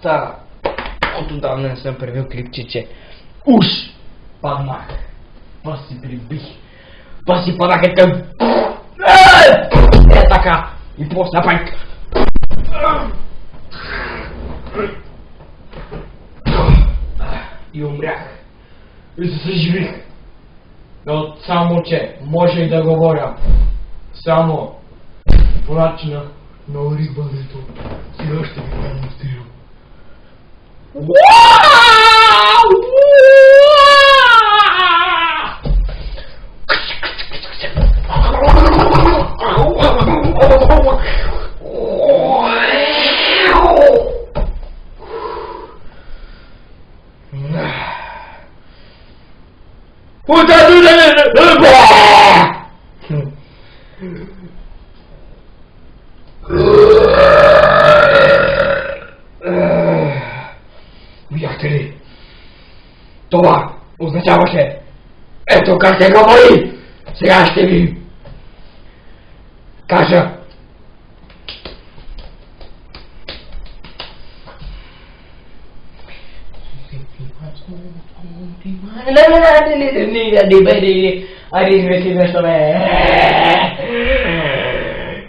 Та, отдавна не съм правил клипчиче. Уж! Паднах. Па си прибих. Па си паднах е към... Е така. И после направих. И умрях. И се съживих. Но само че може и да говоря. Само по начина на орибането. Сега ще ви демонстрирам. Видяхте ли? Това означаваше. Ето как се говори! Сега ще ви кажа.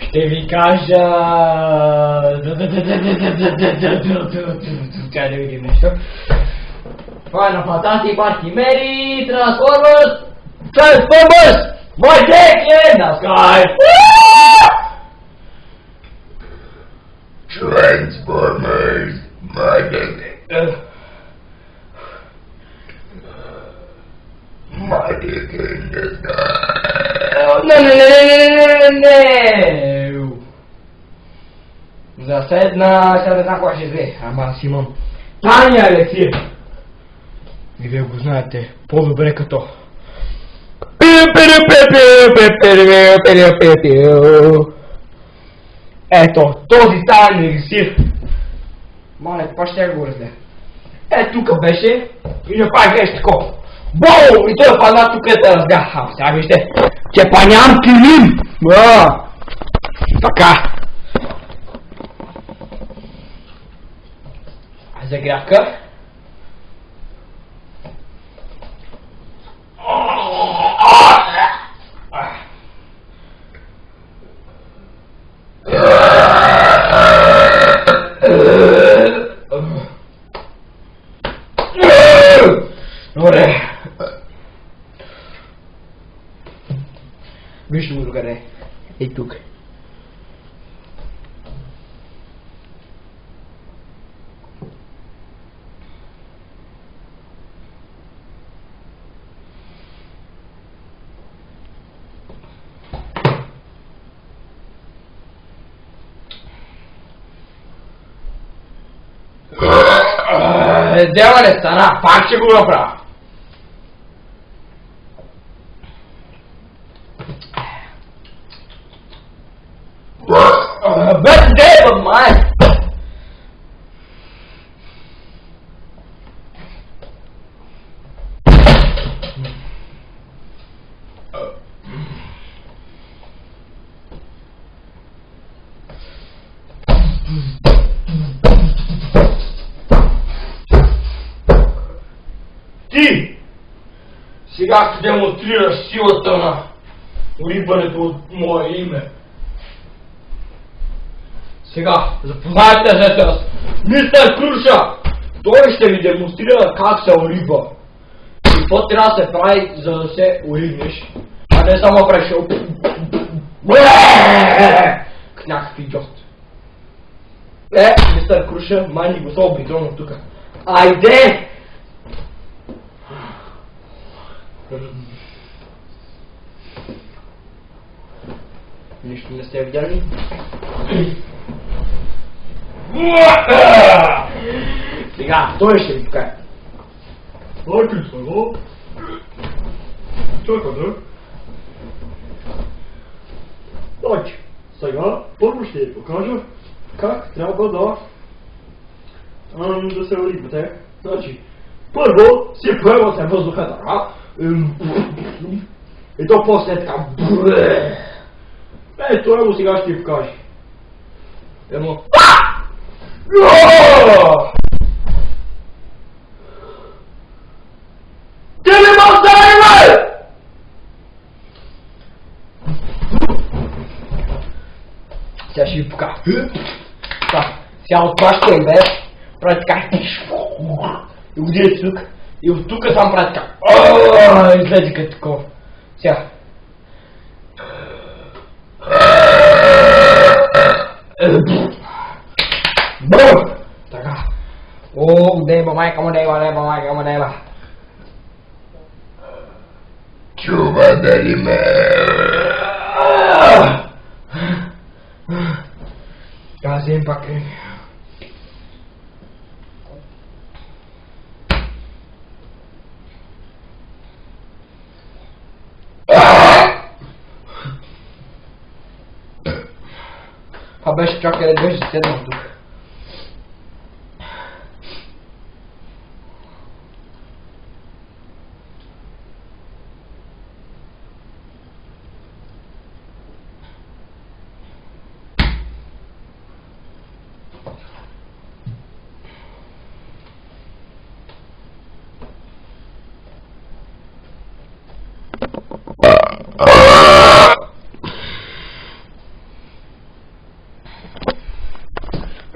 Ще ви кажа... Чай да видим нещо. Final Fantasy Party Mary Transformers! My dick in the sky! Transformers, my dick. My dick in the sky. No. Заседна, сега не знам кога ще взе, ама аз имам Таня Алексиев. И вие го знаете по-добре като... Ето, този Таня Алексиев. Мале, па ще го разде. Ето тук беше и направих нещо такова. Боу! И той падна тук да разбях. Сега вижте, че па нямам килим! Така. Загрявка. Добре. Вижте го докъде. Ей тук. Дела не стана, пак ще го направя. Без деба, май! Ти! Сега ще демонстрираш силата на орибането от мое име. Сега, запознайте се с мистер Круша! Той ще ви демонстрира как се ориба. И какво трябва да се прави, за да се орибнеш. А не само прешъл. К някакъв идиот. Мистер Круша, май ни го са обидроно тука. Айде! Нищо не сте видяли? Сега, той ще ви покаже. Айде сега. Чакайте. Значи, сега първо ще ви покажа как трябва да се орибате. Значи, първо си поемате въздуха, така. И то после е така. Ето го сега ще ви покажа. Едно. Сега ще ви покажа. Сега от това ще бе, прави така. И го дирете тук. И от тук само прави така. Излезе като такова. Сега. Така. О, деба, майка му деба, майка му деба. Чува дали ме. Аз им пак е. Това беше чак къде беше седнал тук.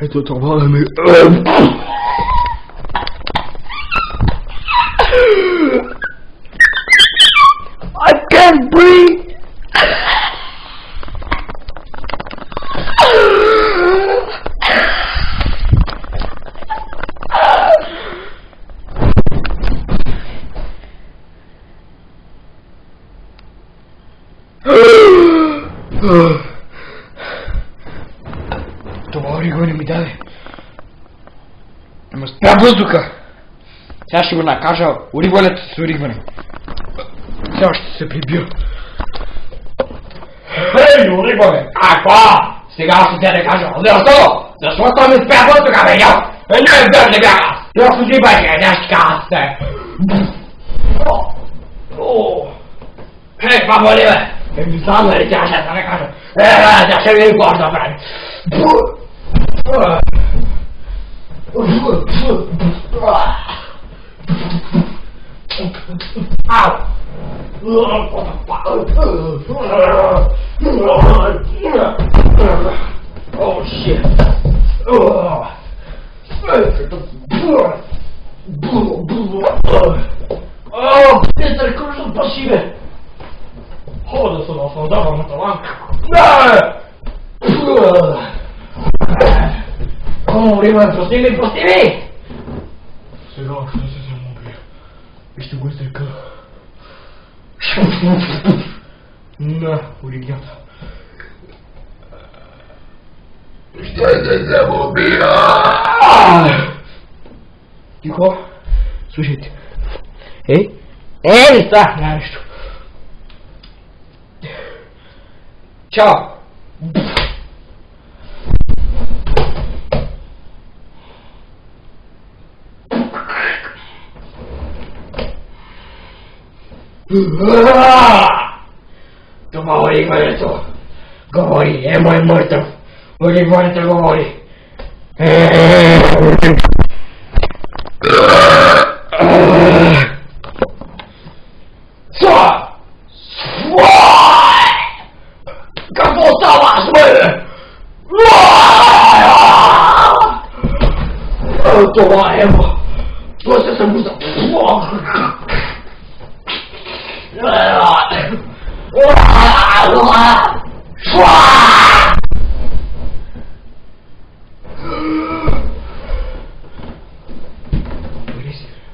Ето това да ми... I can't breathe! Това оригване не ми даде. Ама спря въздуха. Сега ще го накажа оригването с оригване. Сега ще се прибия. Ей, оригване! Аква! Сега ще те да кажа. Защо? Защото ми спря въздуха, бе, я! Не, не бях аз! Я служи, бе, я ще кажа сте. Ей, това боли, бе! Не знам дали тя ще да кажа. Тя ще ви какво да прави. Oh shit. Питър, кружно спаси, бе! Хода се наслаждавам на таланка. О, Риман, прости ми! Сега ще се самоубия. И ще го изрека. На, оригната. Ще се самоубия. Тихо. Слушайте. Ей, са, няма нещо. Чао! Това оригването говори, мой мъртъв. Оригването говори. Какво става с мене? Това е Ема. После съм го заплох.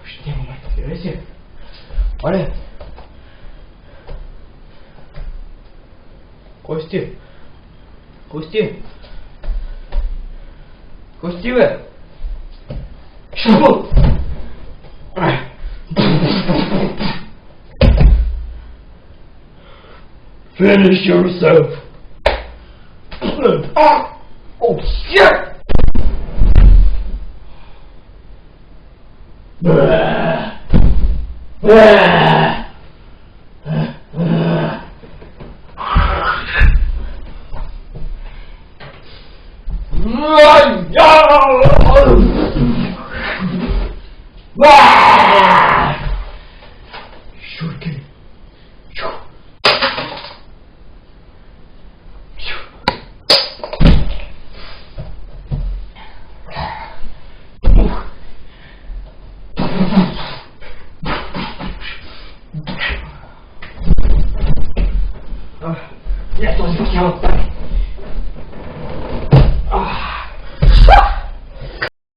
Ще момент, си. Оле. Кости! Кости! Кости, бе! Шо? Finish yourself! Oh shit! Шурки. Я този път няма да стане.